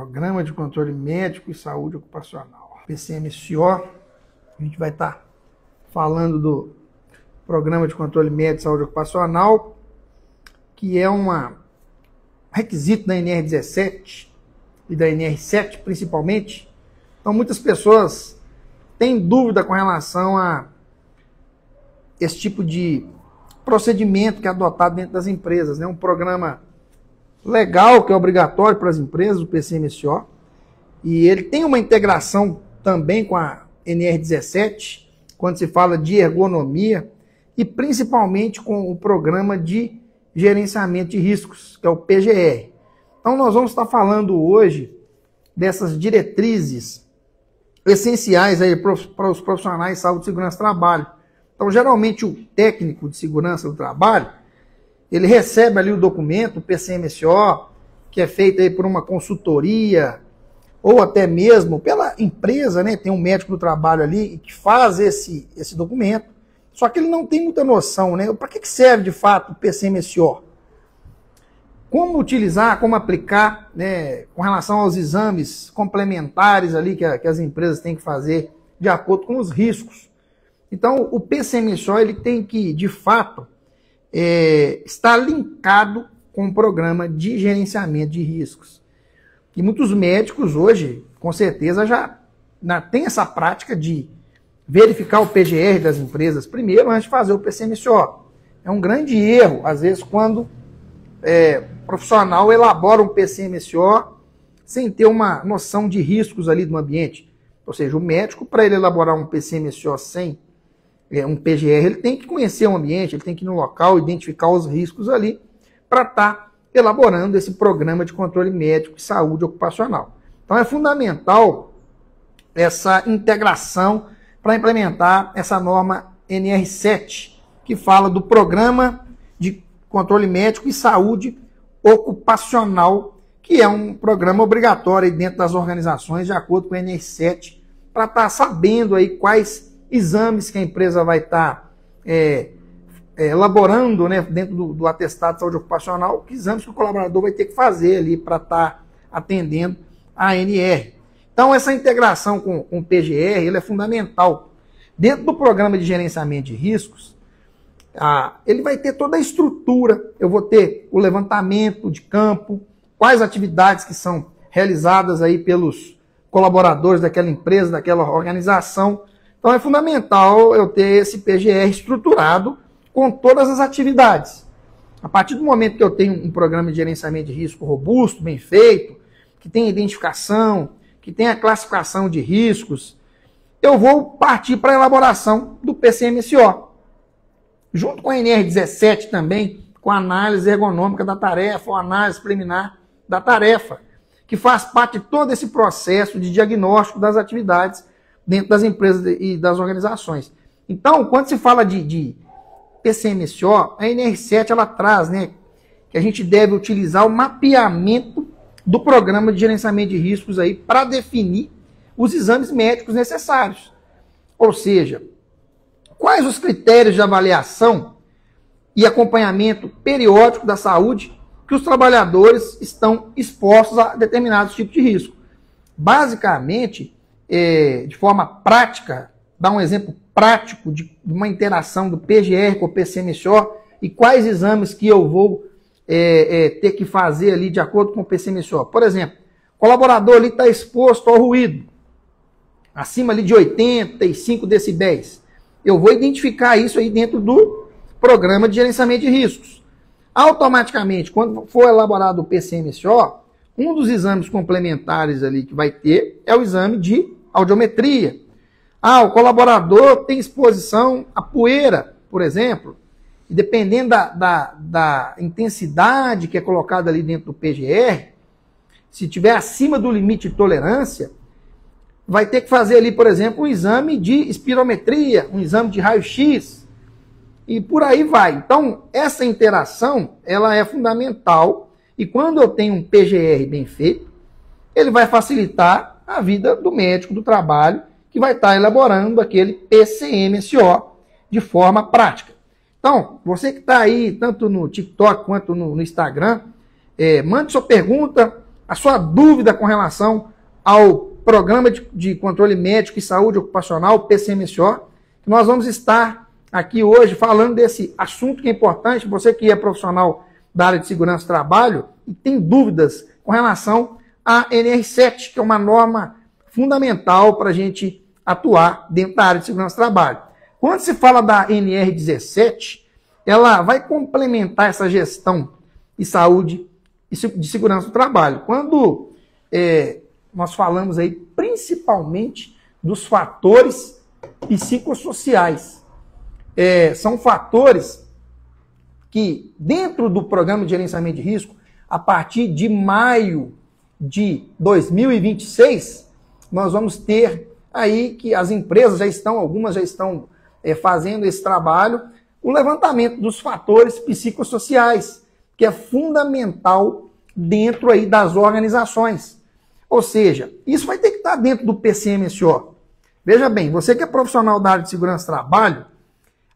Programa de Controle Médico e Saúde Ocupacional. PCMSO, a gente vai estar falando do Programa de Controle Médico e Saúde Ocupacional, que é um requisito da NR17 e da NR7 principalmente. Então muitas pessoas têm dúvida com relação a esse tipo de procedimento que é adotado dentro das empresas, né? Um programa legal que é obrigatório para as empresas, o PCMSO, e ele tem uma integração também com a NR17, quando se fala de ergonomia, e principalmente com o Programa de Gerenciamento de Riscos, que é o PGR. Então nós vamos estar falando hoje dessas diretrizes essenciais aí para os profissionais de saúde e segurança do trabalho. Então, geralmente, o técnico de segurança do trabalho, ele recebe ali o documento, o PCMSO, que é feito aí por uma consultoria, ou até mesmo pela empresa, né? Tem um médico do trabalho ali que faz esse documento, só que ele não tem muita noção, né? Para que serve, de fato, o PCMSO? Como utilizar, como aplicar, né, com relação aos exames complementares ali que as empresas têm que fazer de acordo com os riscos. Então, o PCMSO ele tem que, de fato, estar linkado com o programa de gerenciamento de riscos. E muitos médicos hoje, com certeza, já têm essa prática de verificar o PGR das empresas primeiro antes de fazer o PCMSO. É um grande erro, às vezes, quando o profissional elabora um PCMSO sem ter uma noção de riscos ali do ambiente. Ou seja, o médico, para ele elaborar um PCMSO sem um PGR, ele tem que conhecer o ambiente, ele tem que ir no local, identificar os riscos ali, para estar elaborando esse programa de controle médico e saúde ocupacional. Então é fundamental essa integração para implementar essa norma NR7, que fala do Programa de Controle Médico e Saúde Ocupacional, que é um programa obrigatório dentro das organizações, de acordo com a NR7, para estar sabendo aí quais exames que a empresa vai estar elaborando, né, dentro do atestado de saúde ocupacional, que exames que o colaborador vai ter que fazer ali para estar atendendo a ANR. Então, essa integração com o PGR ele é fundamental. Dentro do programa de gerenciamento de riscos, ele vai ter toda a estrutura, eu vou ter o levantamento de campo, quais atividades que são realizadas aí pelos colaboradores daquela empresa, daquela organização. Então é fundamental eu ter esse PGR estruturado com todas as atividades. A partir do momento que eu tenho um programa de gerenciamento de risco robusto, bem feito, que tem identificação, que tem a classificação de riscos, eu vou partir para a elaboração do PCMSO. Junto com a NR17 também, com a análise ergonômica da tarefa, ou análise preliminar da tarefa, que faz parte de todo esse processo de diagnóstico das atividades dentro das empresas e das organizações. Então, quando se fala de PCMSO, a NR7 ela traz, né, que a gente deve utilizar o mapeamento do programa de gerenciamento de riscos aí para definir os exames médicos necessários. Ou seja, quais os critérios de avaliação e acompanhamento periódico da saúde que os trabalhadores estão expostos a determinados tipos de risco. Basicamente, de forma prática, dar um exemplo prático de uma interação do PGR com o PCMSO e quais exames que eu vou ter que fazer ali de acordo com o PCMSO. Por exemplo, o colaborador ali está exposto ao ruído, acima ali de 85 decibéis. Eu vou identificar isso aí dentro do programa de gerenciamento de riscos. Automaticamente, quando for elaborado o PCMSO, um dos exames complementares ali que vai ter é o exame de audiometria. O colaborador tem exposição à poeira, por exemplo, e dependendo da intensidade que é colocada ali dentro do PGR, se tiver acima do limite de tolerância, vai ter que fazer ali, por exemplo, um exame de espirometria, um exame de raio-x, e por aí vai. Então, essa interação, ela é fundamental, e quando eu tenho um PGR bem feito, ele vai facilitar a vida do médico do trabalho, que vai estar elaborando aquele PCMSO de forma prática. Então, você que está aí, tanto no TikTok quanto no Instagram, mande sua pergunta, a sua dúvida com relação ao Programa de Controle Médico e Saúde Ocupacional, PCMSO, que nós vamos estar aqui hoje falando desse assunto que é importante, você que é profissional da área de segurança do trabalho e tem dúvidas com relação à NR7, que é uma norma fundamental para a gente atuar dentro da área de segurança do trabalho. Quando se fala da NR17, ela vai complementar essa gestão de saúde e de segurança do trabalho. Quando nós falamos aí principalmente dos fatores psicossociais. São fatores que, dentro do programa de gerenciamento de risco, a partir de maio de 2026, nós vamos ter aí que as empresas algumas já estão fazendo esse trabalho, o levantamento dos fatores psicossociais, que é fundamental dentro aí das organizações. Ou seja, isso vai ter que estar dentro do PCMSO. Veja bem, você que é profissional da área de segurança do trabalho,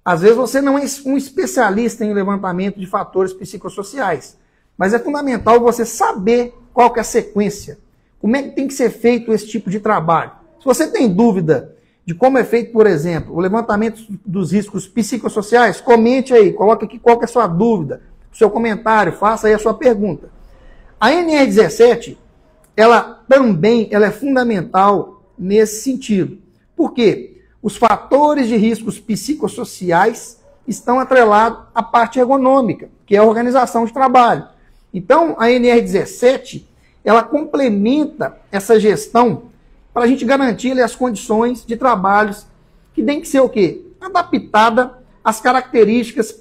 às vezes você não é um especialista em levantamento de fatores psicossociais, mas é fundamental você saber qual que é a sequência, como é que tem que ser feito esse tipo de trabalho. Se você tem dúvida de como é feito, por exemplo, o levantamento dos riscos psicossociais, comente aí, coloque aqui qual que é a sua dúvida, o seu comentário, faça aí a sua pergunta. A NR17, ela é fundamental nesse sentido. Por quê? Os fatores de riscos psicossociais estão atrelados à parte ergonômica, que é a organização de trabalho. Então, a NR17, ela complementa essa gestão para a gente garantir as condições de trabalhos que tem que ser o quê? Adaptada às características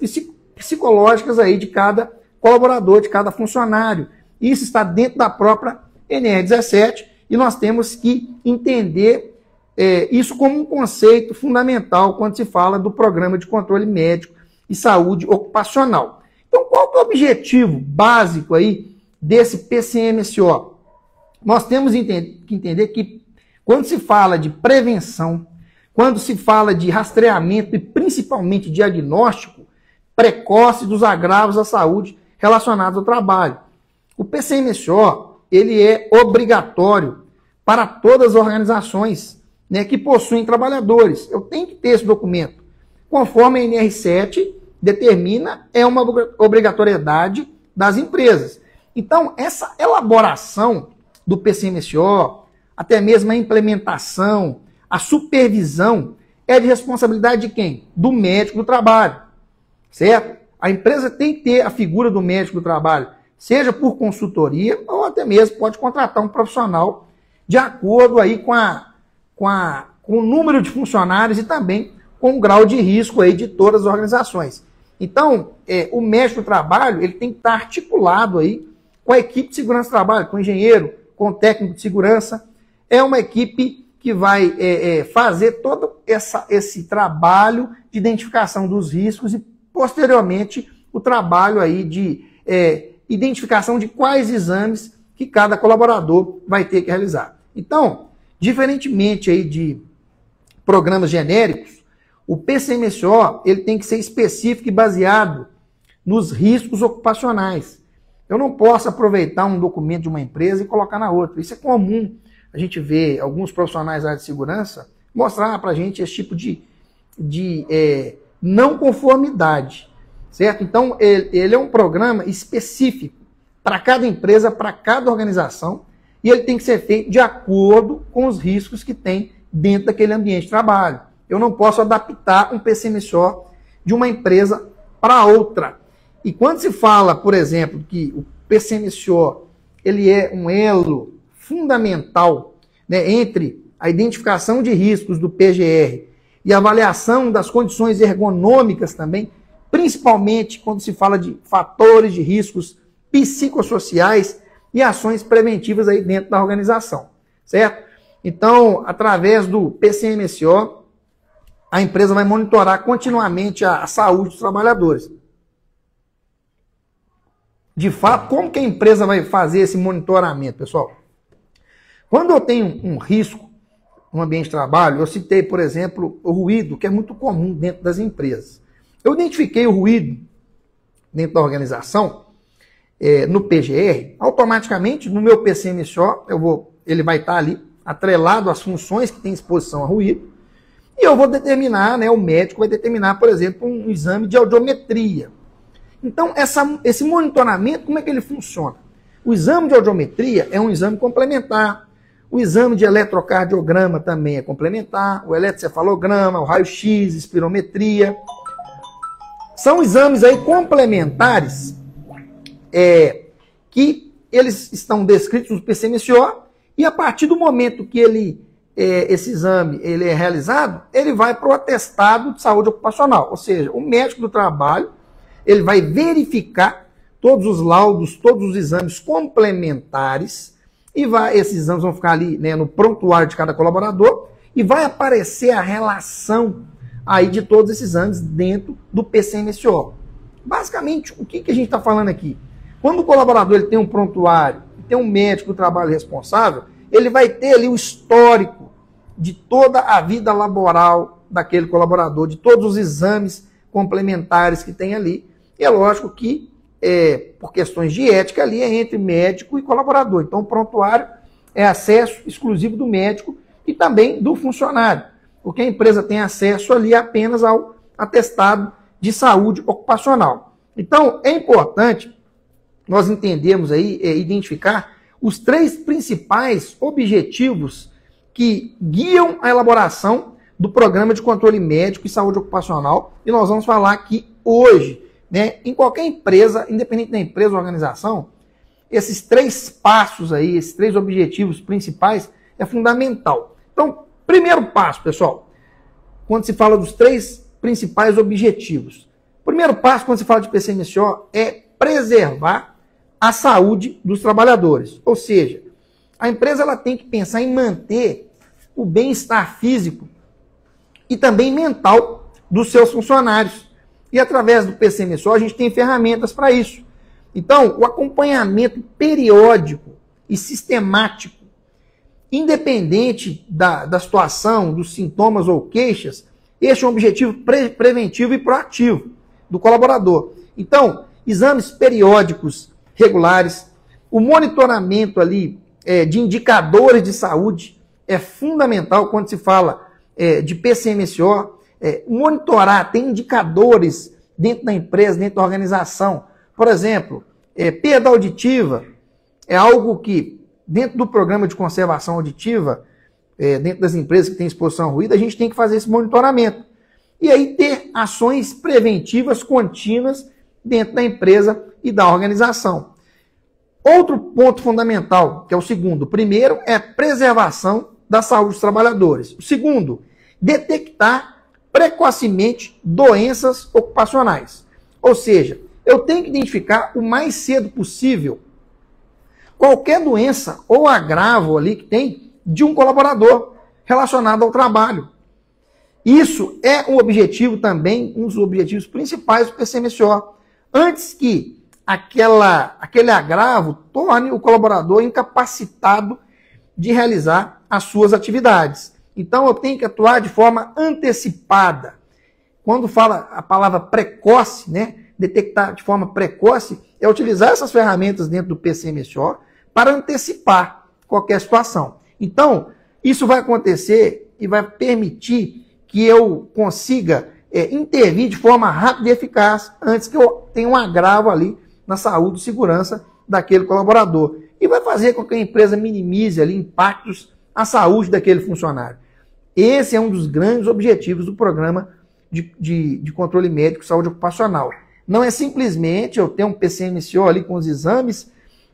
psicológicas aí de cada colaborador, de cada funcionário. Isso está dentro da própria NR17 e nós temos que entender isso como um conceito fundamental quando se fala do Programa de Controle Médico e Saúde Ocupacional. Então, qual que é o objetivo básico aí desse PCMSO? Nós temos que entender que quando se fala de prevenção, quando se fala de rastreamento e principalmente diagnóstico precoce dos agravos à saúde relacionados ao trabalho, o PCMSO ele é obrigatório para todas as organizações, né, que possuem trabalhadores. Eu tenho que ter esse documento. Conforme a NR7 determina, é uma obrigatoriedade das empresas. Então, essa elaboração do PCMSO, até mesmo a implementação, a supervisão, é de responsabilidade de quem? Do médico do trabalho. Certo? A empresa tem que ter a figura do médico do trabalho, seja por consultoria ou até mesmo pode contratar um profissional de acordo aí com o número de funcionários e também com o grau de risco aí de todas as organizações. Então, o médico do trabalho ele tem que estar articulado aí com a equipe de segurança do trabalho, com o engenheiro, com o técnico de segurança. É uma equipe que vai fazer todo esse trabalho de identificação dos riscos e, posteriormente, o trabalho aí de identificação de quais exames que cada colaborador vai ter que realizar. Então, diferentemente aí de programas genéricos, o PCMSO ele tem que ser específico e baseado nos riscos ocupacionais. Eu não posso aproveitar um documento de uma empresa e colocar na outra. Isso é comum. A gente vê alguns profissionais da área de segurança mostrar para a gente esse tipo de não conformidade. Certo? Então, ele é um programa específico para cada empresa, para cada organização, e ele tem que ser feito de acordo com os riscos que tem dentro daquele ambiente de trabalho. Eu não posso adaptar um PCMSO de uma empresa para outra. E quando se fala, por exemplo, que o PCMSO ele é um elo fundamental, né, entre a identificação de riscos do PGR e a avaliação das condições ergonômicas também, principalmente quando se fala de fatores de riscos psicossociais e ações preventivas aí dentro da organização, certo? Então, através do PCMSO, a empresa vai monitorar continuamente a saúde dos trabalhadores. De fato, como que a empresa vai fazer esse monitoramento, pessoal? Quando eu tenho um risco no ambiente de trabalho, eu citei, por exemplo, o ruído, que é muito comum dentro das empresas. Eu identifiquei o ruído dentro da organização, no PGR, automaticamente no meu PCMSO, ele vai estar ali atrelado às funções que tem exposição a ruído, e eu vou determinar, né, o médico vai determinar, por exemplo, um exame de audiometria. Então, esse monitoramento, como é que ele funciona? O exame de audiometria é um exame complementar, o exame de eletrocardiograma também é complementar, o eletrocefalograma, o raio-x, espirometria. São exames aí complementares que eles estão descritos no PCMSO, e a partir do momento que esse exame ele é realizado, ele vai para o atestado de saúde ocupacional, ou seja, o médico do trabalho ele vai verificar todos os laudos, todos os exames complementares, e esses exames vão ficar ali, né, no prontuário de cada colaborador, e vai aparecer a relação aí de todos esses exames dentro do PCMSO. Basicamente, o que a gente está falando aqui? Quando o colaborador ele tem um prontuário, tem um médico do trabalho responsável, ele vai ter ali o histórico de toda a vida laboral daquele colaborador, de todos os exames complementares que tem ali. E é lógico que, por questões de ética ali, é entre médico e colaborador. Então, o prontuário é acesso exclusivo do médico e também do funcionário, porque a empresa tem acesso ali apenas ao atestado de saúde ocupacional. Então, é importante nós entendermos aí, identificar os 3 principais objetivos que guiam a elaboração do Programa de Controle Médico e Saúde Ocupacional, e nós vamos falar aqui hoje, né? Em qualquer empresa, independente da empresa ou organização, esses 3 passos aí, esses 3 objetivos principais é fundamental. Então, primeiro passo, pessoal, quando se fala dos 3 principais objetivos. Primeiro passo, quando se fala de PCMSO, é preservar a saúde dos trabalhadores. Ou seja, a empresa ela tem que pensar em manter o bem-estar físico e também mental dos seus funcionários. E através do PCMSO a gente tem ferramentas para isso. Então, o acompanhamento periódico e sistemático, independente da situação, dos sintomas ou queixas, este é um objetivo preventivo e proativo do colaborador. Então, exames periódicos regulares, o monitoramento ali de indicadores de saúde é fundamental quando se fala de PCMSO. Monitorar, tem indicadores dentro da empresa, dentro da organização. Por exemplo, perda auditiva é algo que, dentro do programa de conservação auditiva, dentro das empresas que têm exposição ao ruído, a gente tem que fazer esse monitoramento. E aí ter ações preventivas contínuas dentro da empresa e da organização. Outro ponto fundamental, que é o segundo. O primeiro é a preservação da saúde dos trabalhadores. O segundo, detectar precocemente doenças ocupacionais. Ou seja, eu tenho que identificar o mais cedo possível qualquer doença ou agravo ali que tem de um colaborador relacionado ao trabalho. Isso é um objetivo também, um dos objetivos principais do PCMSO. Antes que aquele agravo torne o colaborador incapacitado de realizar as suas atividades. Então, eu tenho que atuar de forma antecipada. Quando fala a palavra precoce, né, detectar de forma precoce, é utilizar essas ferramentas dentro do PCMSO para antecipar qualquer situação. Então, isso vai acontecer e vai permitir que eu consiga intervir de forma rápida e eficaz antes que eu tenha um agravo ali na saúde e segurança daquele colaborador. E vai fazer com que a empresa minimize ali impactos à saúde daquele funcionário. Esse é um dos grandes objetivos do programa de controle médico e saúde ocupacional. Não é simplesmente eu ter um PCMSO ali com os exames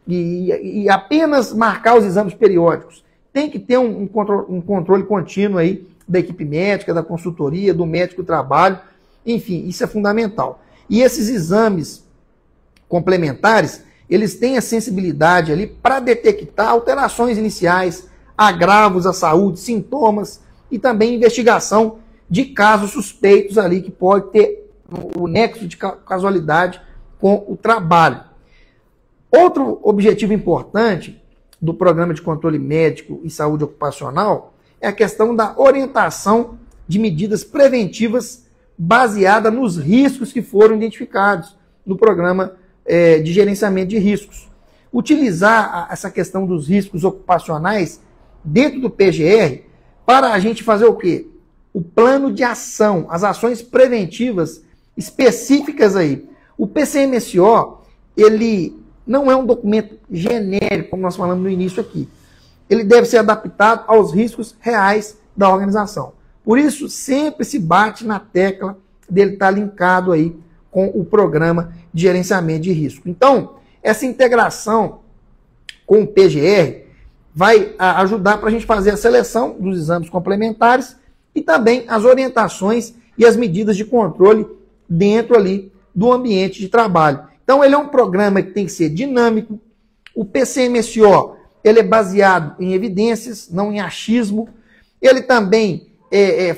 e apenas marcar os exames periódicos. Tem que ter um controle contínuo aí da equipe médica, da consultoria, do médico do trabalho. Enfim, isso é fundamental. E esses exames complementares, eles têm a sensibilidade ali para detectar alterações iniciais, agravos à saúde, sintomas e também investigação de casos suspeitos ali que pode ter o nexo de casualidade com o trabalho. Outro objetivo importante do Programa de Controle Médico e Saúde Ocupacional é a questão da orientação de medidas preventivas baseada nos riscos que foram identificados no programa de gerenciamento de riscos. Utilizar essa questão dos riscos ocupacionais dentro do PGR para a gente fazer o quê? O plano de ação, as ações preventivas específicas aí. O PCMSO, ele não é um documento genérico, como nós falamos no início aqui. Ele deve ser adaptado aos riscos reais da organização. Por isso, sempre se bate na tecla dele estar linkado aí com o programa de gerenciamento de risco. Então, essa integração com o PGR vai ajudar para a gente fazer a seleção dos exames complementares e também as orientações e as medidas de controle dentro ali do ambiente de trabalho. Então, ele é um programa que tem que ser dinâmico. O PCMSO, ele é baseado em evidências, não em achismo. Ele também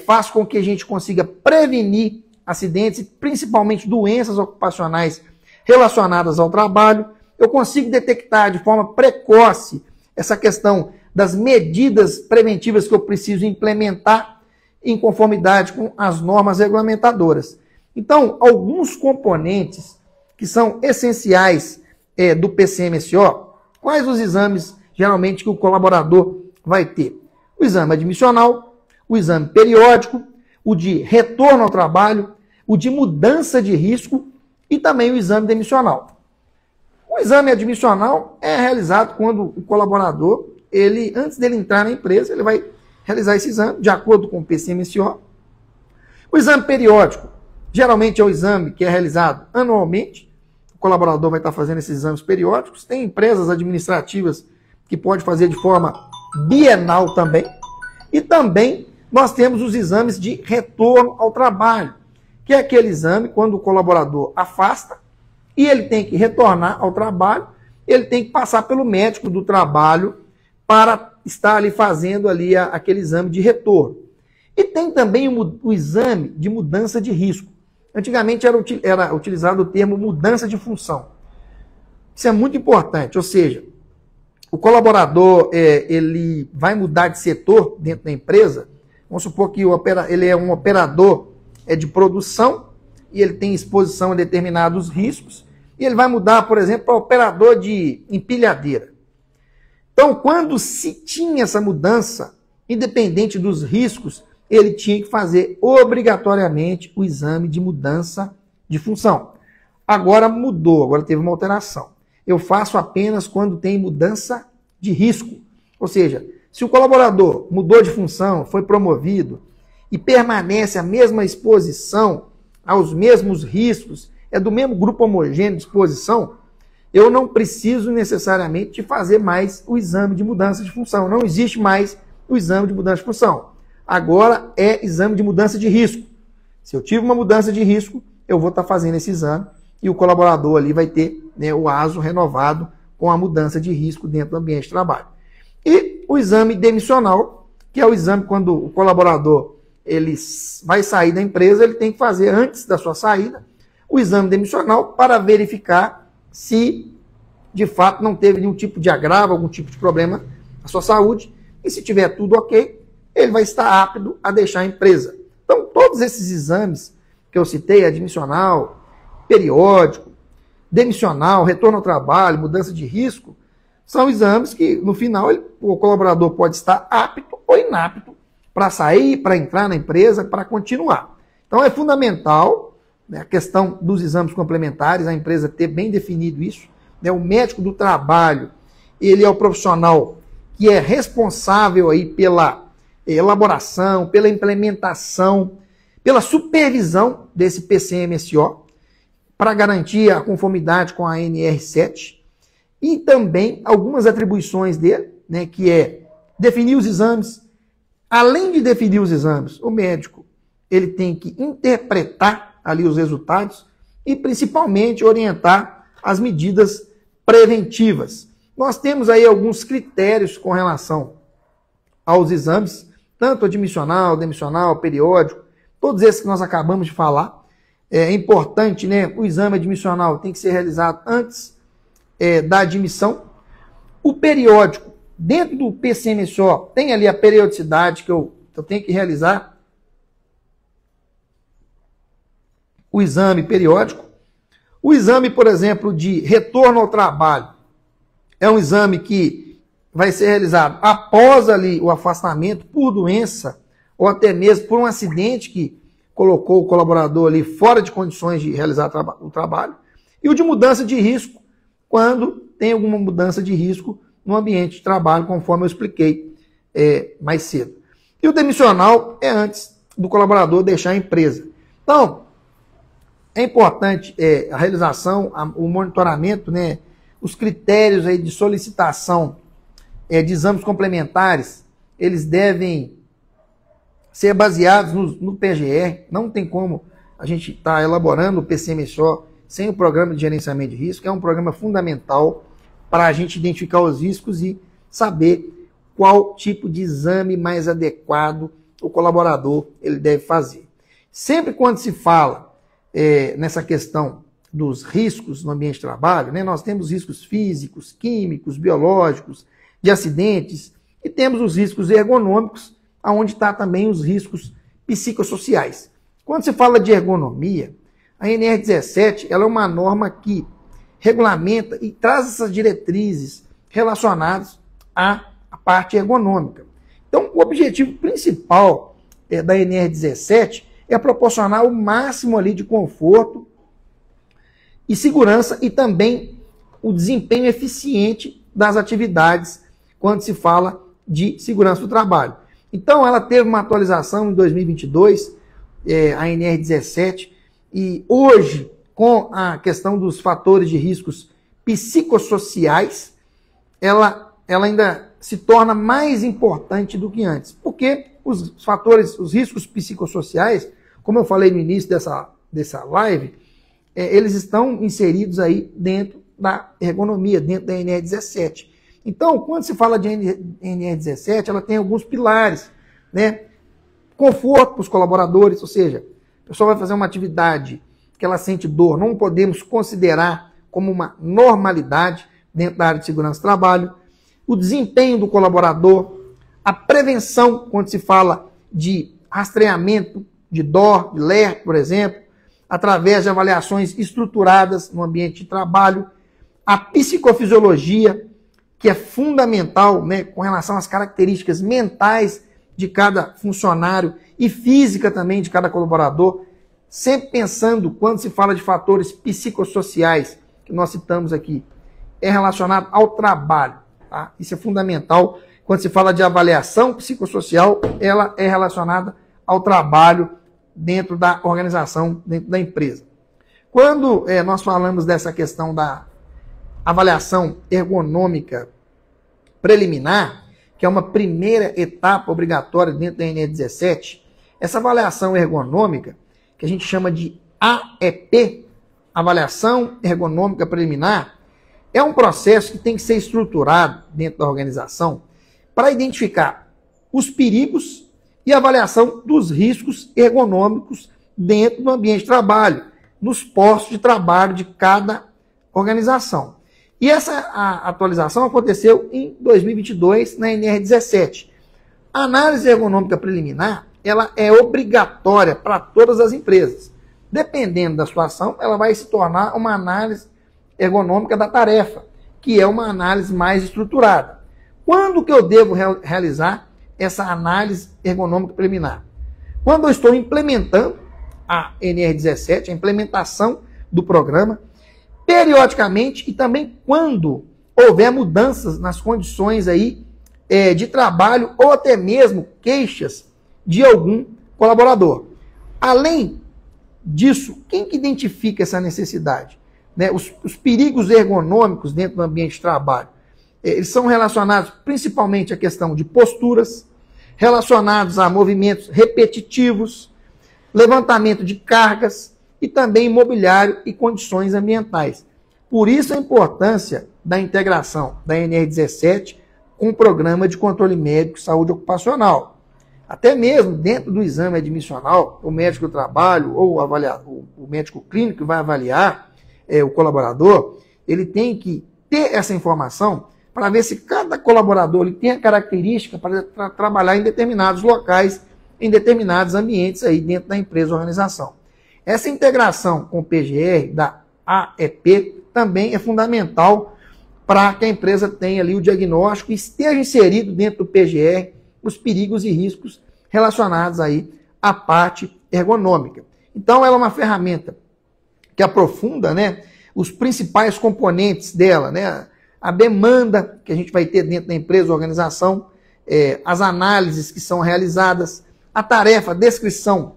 faz com que a gente consiga prevenir acidentes, principalmente doenças ocupacionais relacionadas ao trabalho. Eu consigo detectar de forma precoce essa questão das medidas preventivas que eu preciso implementar em conformidade com as normas regulamentadoras. Então, alguns componentes que são essenciais do PCMSO, quais os exames geralmente que o colaborador vai ter? O exame admissional, o exame periódico, o de retorno ao trabalho, o de mudança de risco e também o exame demissional. O exame admissional é realizado quando o colaborador, antes dele entrar na empresa, ele vai realizar esse exame de acordo com o PCMSO. O exame periódico, geralmente é o exame que é realizado anualmente. O colaborador vai estar fazendo esses exames periódicos. Tem empresas administrativas que pode fazer de forma bienal também. E também nós temos os exames de retorno ao trabalho, que é aquele exame quando o colaborador afasta e ele tem que retornar ao trabalho, ele tem que passar pelo médico do trabalho para estar ali fazendo ali aquele exame de retorno. E tem também o exame de mudança de risco. Antigamente era utilizado o termo mudança de função. Isso é muito importante, ou seja, o colaborador ele vai mudar de setor dentro da empresa. Vamos supor que ele é um operador de produção e ele tem exposição a determinados riscos e ele vai mudar, por exemplo, para operador de empilhadeira. Então, quando se tinha essa mudança, independente dos riscos, ele tinha que fazer obrigatoriamente o exame de mudança de função. Agora mudou, agora teve uma alteração. Eu faço apenas quando tem mudança de risco. Ou seja, se o colaborador mudou de função, foi promovido e permanece a mesma exposição aos mesmos riscos, é do mesmo grupo homogêneo de exposição, eu não preciso necessariamente de fazer mais o exame de mudança de função. Não existe mais o exame de mudança de função. Agora é exame de mudança de risco. Se eu tive uma mudança de risco, eu vou estar fazendo esse exame e o colaborador ali vai ter, né, o ASO renovado com a mudança de risco dentro do ambiente de trabalho. E o exame demissional, que é o exame quando o colaborador ele vai sair da empresa, ele tem que fazer antes da sua saída o exame demissional para verificar se de fato não teve nenhum tipo de agravo, algum tipo de problema na sua saúde, e se tiver tudo ok, ele vai estar apto a deixar a empresa. Então, todos esses exames que eu citei, admissional, periódico, demissional, retorno ao trabalho, mudança de risco, são exames que, no final, o colaborador pode estar apto ou inapto para sair, para entrar na empresa, para continuar. Então, é fundamental, né, a questão dos exames complementares, a empresa ter bem definido isso. Né, o médico do trabalho, ele é o profissional que é responsável aí pela elaboração, pela implementação, pela supervisão desse PCMSO, para garantir a conformidade com a NR7, e também algumas atribuições dele, né, que é definir os exames. Além de definir os exames, o médico ele tem que interpretar ali os resultados e principalmente orientar as medidas preventivas. Nós temos aí alguns critérios com relação aos exames, tanto admissional, demissional, periódico, todos esses que nós acabamos de falar. É importante, né? O exame admissional tem que ser realizado antes da admissão. O periódico, dentro do PCMSO, tem ali a periodicidade que eu tenho que realizar o exame periódico. O exame, por exemplo, de retorno ao trabalho, é um exame que vai ser realizado após ali o afastamento por doença ou até mesmo por um acidente que colocou o colaborador ali fora de condições de realizar o trabalho. E o de mudança de risco, quando tem alguma mudança de risco no ambiente de trabalho, conforme eu expliquei mais cedo. E o demissional é antes do colaborador deixar a empresa. Então, é importante a realização, o monitoramento, né, os critérios aí de solicitação de exames complementares, eles devem ser baseados no PGR. Não tem como a gente estar elaborando o PCMSO sem o programa de gerenciamento de risco. É um programa fundamental para a gente identificar os riscos e saber qual tipo de exame mais adequado o colaborador ele deve fazer. Sempre quando se fala nessa questão dos riscos no ambiente de trabalho, né, nós temos riscos físicos, químicos, biológicos, de acidentes, e temos os riscos ergonômicos, onde está também os riscos psicossociais. Quando se fala de ergonomia, a NR17 ela é uma norma que regulamenta e traz essas diretrizes relacionadas à parte ergonômica. Então, o objetivo principal da NR17 é proporcionar o máximo ali de conforto e segurança e também o desempenho eficiente das atividades quando se fala de segurança do trabalho. Então, ela teve uma atualização em 2022, a NR17, e hoje, com a questão dos fatores de riscos psicossociais, ela ainda se torna mais importante do que antes. Porque os riscos psicossociais, como eu falei no início dessa live, eles estão inseridos aí dentro da ergonomia, dentro da NR17. Então, quando se fala de NR17, ela tem alguns pilares, né? Conforto para os colaboradores, ou seja, a pessoa vai fazer uma atividade que ela sente dor, não podemos considerar como uma normalidade dentro da área de segurança do trabalho. O desempenho do colaborador, a prevenção, quando se fala de rastreamento de DOR, de LER, por exemplo, através de avaliações estruturadas no ambiente de trabalho, a psicofisiologia, que é fundamental, né, com relação às características mentais de cada funcionário e física também de cada colaborador, sempre pensando, quando se fala de fatores psicossociais, que nós citamos aqui, é relacionado ao trabalho. Tá? Isso é fundamental. Quando se fala de avaliação psicossocial, ela é relacionada ao trabalho dentro da organização, dentro da empresa. Quando nós falamos dessa questão da avaliação ergonômica preliminar, que é uma primeira etapa obrigatória dentro da NR17, essa avaliação ergonômica, que a gente chama de AEP, avaliação ergonômica preliminar, é um processo que tem que ser estruturado dentro da organização para identificar os perigos e avaliação dos riscos ergonômicos dentro do ambiente de trabalho, nos postos de trabalho de cada organização. E essa atualização aconteceu em 2022 na NR17. A análise ergonômica preliminar, ela é obrigatória para todas as empresas. Dependendo da situação, ela vai se tornar uma análise ergonômica da tarefa, que é uma análise mais estruturada. Quando que eu devo realizar essa análise ergonômica preliminar? Quando eu estou implementando a NR17, a implementação do programa, periodicamente e também quando houver mudanças nas condições aí, de trabalho ou até mesmo queixas de algum colaborador. Além disso, quem que identifica essa necessidade? Né? Os perigos ergonômicos dentro do ambiente de trabalho, eles são relacionados principalmente à questão de posturas, relacionados a movimentos repetitivos, levantamento de cargas e também mobiliário e condições ambientais. Por isso a importância da integração da NR17 com o Programa de Controle Médico e Saúde Ocupacional. Até mesmo dentro do exame admissional, o médico do trabalho ou o médico clínico que vai avaliar o colaborador, ele tem que ter essa informação para ver se cada colaborador ele tem a característica para trabalhar em determinados locais, em determinados ambientes aí dentro da empresa ou organização. Essa integração com o PGR da AEP, também é fundamental para que a empresa tenha ali o diagnóstico e esteja inserido dentro do PGR os perigos e riscos relacionados aí à parte ergonômica. Então, ela é uma ferramenta que aprofunda, né, os principais componentes dela, né, a demanda que a gente vai ter dentro da empresa, organização, as análises que são realizadas, a tarefa, a descrição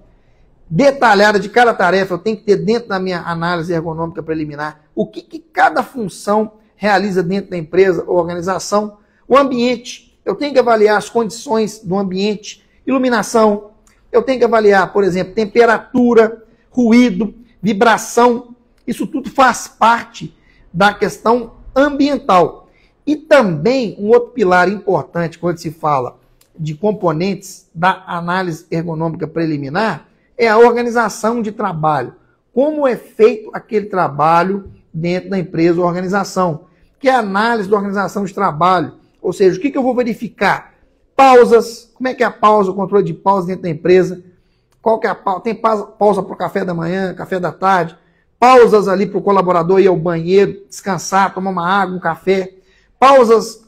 detalhada de cada tarefa, eu tenho que ter dentro da minha análise ergonômica preliminar, o que cada função realiza dentro da empresa ou organização, o ambiente, eu tenho que avaliar as condições do ambiente, iluminação, eu tenho que avaliar, por exemplo, temperatura, ruído, vibração, isso tudo faz parte da questão ambiental. E também um outro pilar importante quando se fala de componentes da análise ergonômica preliminar é a organização de trabalho. Como é feito aquele trabalho dentro da empresa ou organização, que é a análise da organização de trabalho. Ou seja, o que eu vou verificar? Pausas, como é que é a pausa, o controle de pausa dentro da empresa? Qual que é a pausa? Tem pausa para o café da manhã, café da tarde, pausas ali para o colaborador ir ao banheiro, descansar, tomar uma água, um café, pausas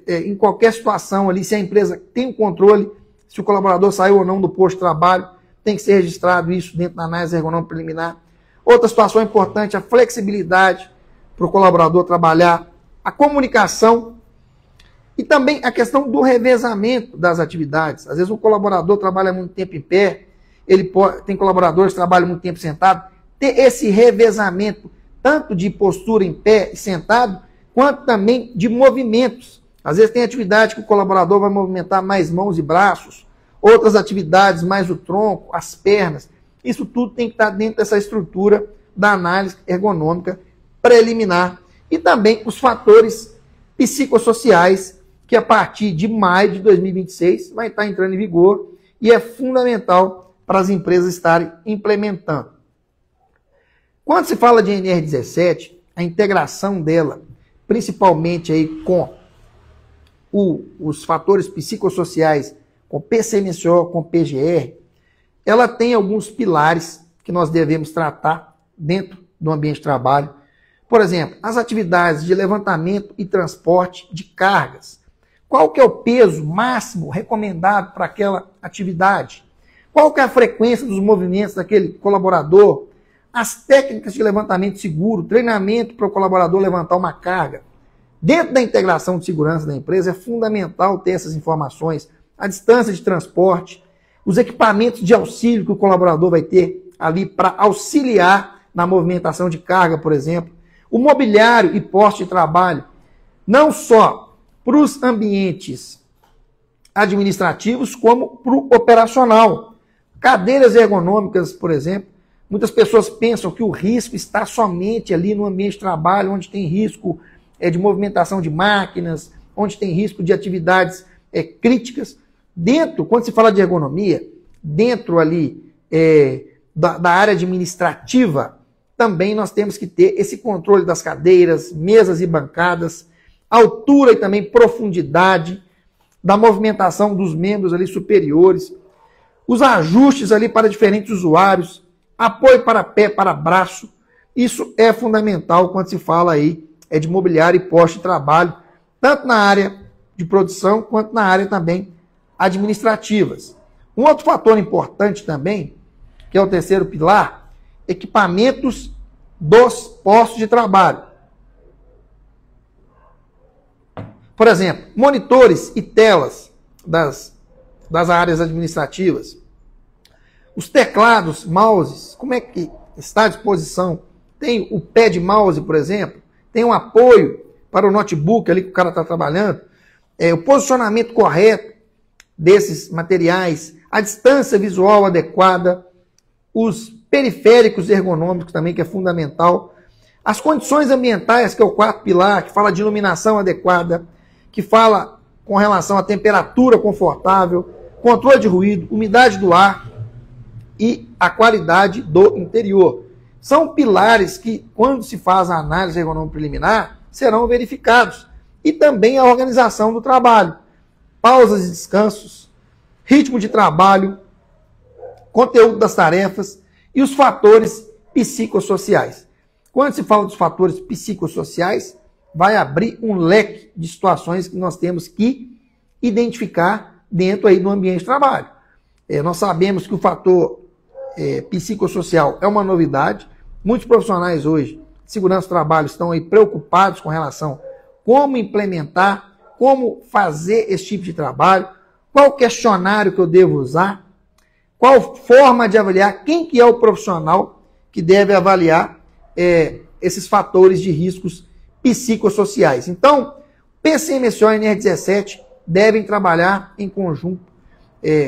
em qualquer situação ali, se a empresa tem o controle, se o colaborador saiu ou não do posto de trabalho, tem que ser registrado isso dentro da análise ergonômica preliminar. Outra situação importante, a flexibilidade para o colaborador trabalhar, a comunicação e também a questão do revezamento das atividades. Às vezes o colaborador trabalha muito tempo em pé, tem colaboradores que trabalham muito tempo sentado, ter esse revezamento, tanto de postura em pé e sentado, quanto também de movimentos. Às vezes tem atividade que o colaborador vai movimentar mais mãos e braços, outras atividades mais o tronco, as pernas. Isso tudo tem que estar dentro dessa estrutura da análise ergonômica preliminar. E também os fatores psicossociais, que a partir de maio de 2026 vai estar entrando em vigor e é fundamental para as empresas estarem implementando. Quando se fala de NR17, a integração dela, principalmente aí com os fatores psicossociais, com PCMSO, com PGR, ela tem alguns pilares que nós devemos tratar dentro do ambiente de trabalho. Por exemplo, as atividades de levantamento e transporte de cargas. Qual que é o peso máximo recomendado para aquela atividade? Qual que é a frequência dos movimentos daquele colaborador? As técnicas de levantamento seguro, treinamento para o colaborador levantar uma carga. Dentro da integração de segurança da empresa é fundamental ter essas informações, a distância de transporte, os equipamentos de auxílio que o colaborador vai ter ali para auxiliar na movimentação de carga, por exemplo, o mobiliário e posto de trabalho, não só para os ambientes administrativos, como para o operacional. Cadeiras ergonômicas, por exemplo, muitas pessoas pensam que o risco está somente ali no ambiente de trabalho, onde tem risco de movimentação de máquinas, onde tem risco de atividades críticas. Dentro, quando se fala de ergonomia, dentro ali da área administrativa, também nós temos que ter esse controle das cadeiras, mesas e bancadas, altura e também profundidade da movimentação dos membros ali superiores, os ajustes ali para diferentes usuários, apoio para pé, para braço. Isso é fundamental quando se fala aí de mobiliário e posto de trabalho, tanto na área de produção quanto na área também administrativas. Um outro fator importante também, que é o terceiro pilar, equipamentos dos postos de trabalho. Por exemplo, monitores e telas das áreas administrativas. Os teclados, mouses, como é que está à disposição? Tem o pé de mouse, por exemplo, tem um apoio para o notebook ali que o cara está trabalhando, o posicionamento correto desses materiais, a distância visual adequada, os periféricos ergonômicos também, que é fundamental, as condições ambientais, que é o quarto pilar, que fala de iluminação adequada, que fala com relação à temperatura confortável, controle de ruído, umidade do ar e a qualidade do interior. São pilares que, quando se faz a análise ergonômica preliminar, serão verificados. E também a organização do trabalho, pausas e descansos, ritmo de trabalho, conteúdo das tarefas e os fatores psicossociais. Quando se fala dos fatores psicossociais, vai abrir um leque de situações que nós temos que identificar dentro aí do ambiente de trabalho. Nós sabemos que o fator psicossocial é uma novidade. Muitos profissionais hoje de segurança do trabalho estão aí preocupados com relação a como implementar, como fazer esse tipo de trabalho, qual questionário que eu devo usar, qual forma de avaliar, quem que é o profissional que deve avaliar esses fatores de riscos psicossociais. Então, PCMSO e NR17 devem trabalhar em conjunto.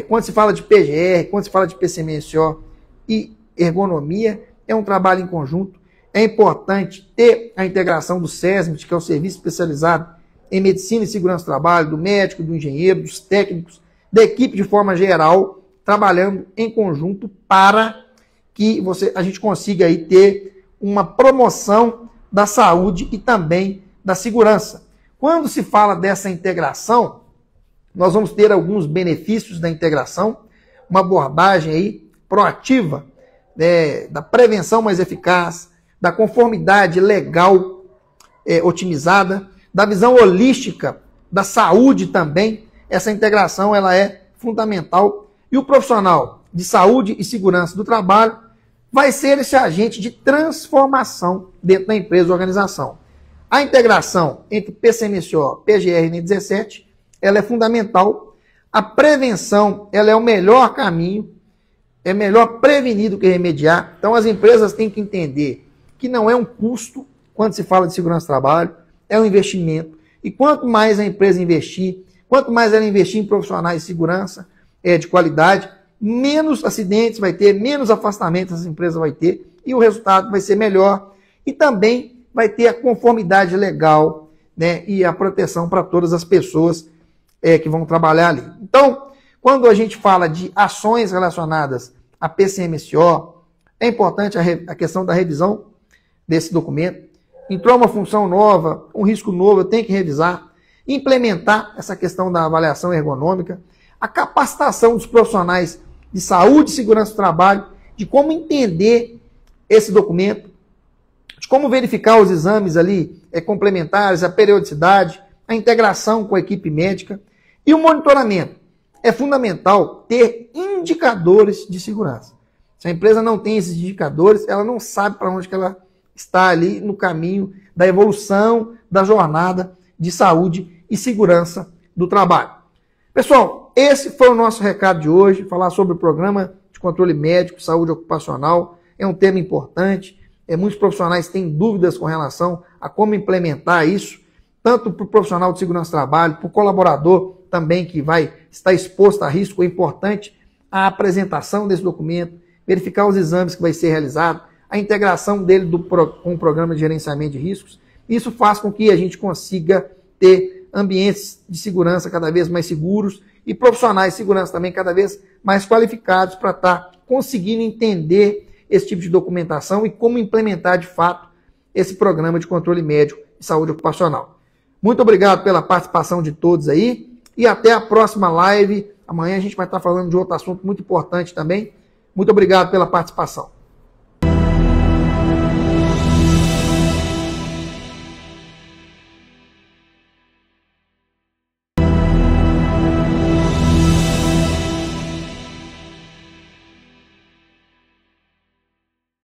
Quando se fala de PGR, quando se fala de PCMSO e ergonomia, é um trabalho em conjunto. É importante ter a integração do SESMIT, que é o Serviço Especializado em Medicina e Segurança do Trabalho, do médico, do engenheiro, dos técnicos, da equipe de forma geral, trabalhando em conjunto para que a gente consiga aí ter uma promoção da saúde e também da segurança. Quando se fala dessa integração, nós vamos ter alguns benefícios da integração, uma abordagem aí proativa, da prevenção mais eficaz, da conformidade legal otimizada, da visão holística da saúde também. Essa integração ela é fundamental e o profissional de saúde e segurança do trabalho vai ser esse agente de transformação dentro da empresa ou organização. A integração entre PCMSO, PGR e NR17, ela é fundamental. A prevenção, ela é o melhor caminho, é melhor prevenir do que remediar. Então as empresas têm que entender que não é um custo quando se fala de segurança do trabalho, é um investimento. E quanto mais a empresa investir, quanto mais ela investir em profissionais de segurança de qualidade, menos acidentes vai ter, menos afastamentos essa empresa vai ter e o resultado vai ser melhor. E também vai ter a conformidade legal, né, e a proteção para todas as pessoas que vão trabalhar ali. Então, quando a gente fala de ações relacionadas a PCMSO, é importante a questão da revisão desse documento. Entrou uma função nova, um risco novo, eu tenho que revisar. Implementar essa questão da avaliação ergonômica, a capacitação dos profissionais de saúde e segurança do trabalho, de como entender esse documento, de como verificar os exames ali complementares, a periodicidade, a integração com a equipe médica e o monitoramento. É fundamental ter indicadores de segurança. Se a empresa não tem esses indicadores, ela não sabe para onde que ela está ali no caminho da evolução da jornada de saúde e segurança do trabalho. Pessoal, esse foi o nosso recado de hoje, falar sobre o Programa de Controle Médico, Saúde Ocupacional. É um tema importante, muitos profissionais têm dúvidas com relação a como implementar isso, tanto para o profissional de segurança do trabalho, para o colaborador também que vai estar exposto a risco. É importante a apresentação desse documento, verificar os exames que vai ser realizado, a integração dele com o programa de gerenciamento de riscos. Isso faz com que a gente consiga ter ambientes de segurança cada vez mais seguros e profissionais de segurança também cada vez mais qualificados para estar conseguindo entender esse tipo de documentação e como implementar de fato esse programa de controle médico e saúde ocupacional. Muito obrigado pela participação de todos aí e até a próxima live. Amanhã a gente vai estar falando de outro assunto muito importante também. Muito obrigado pela participação.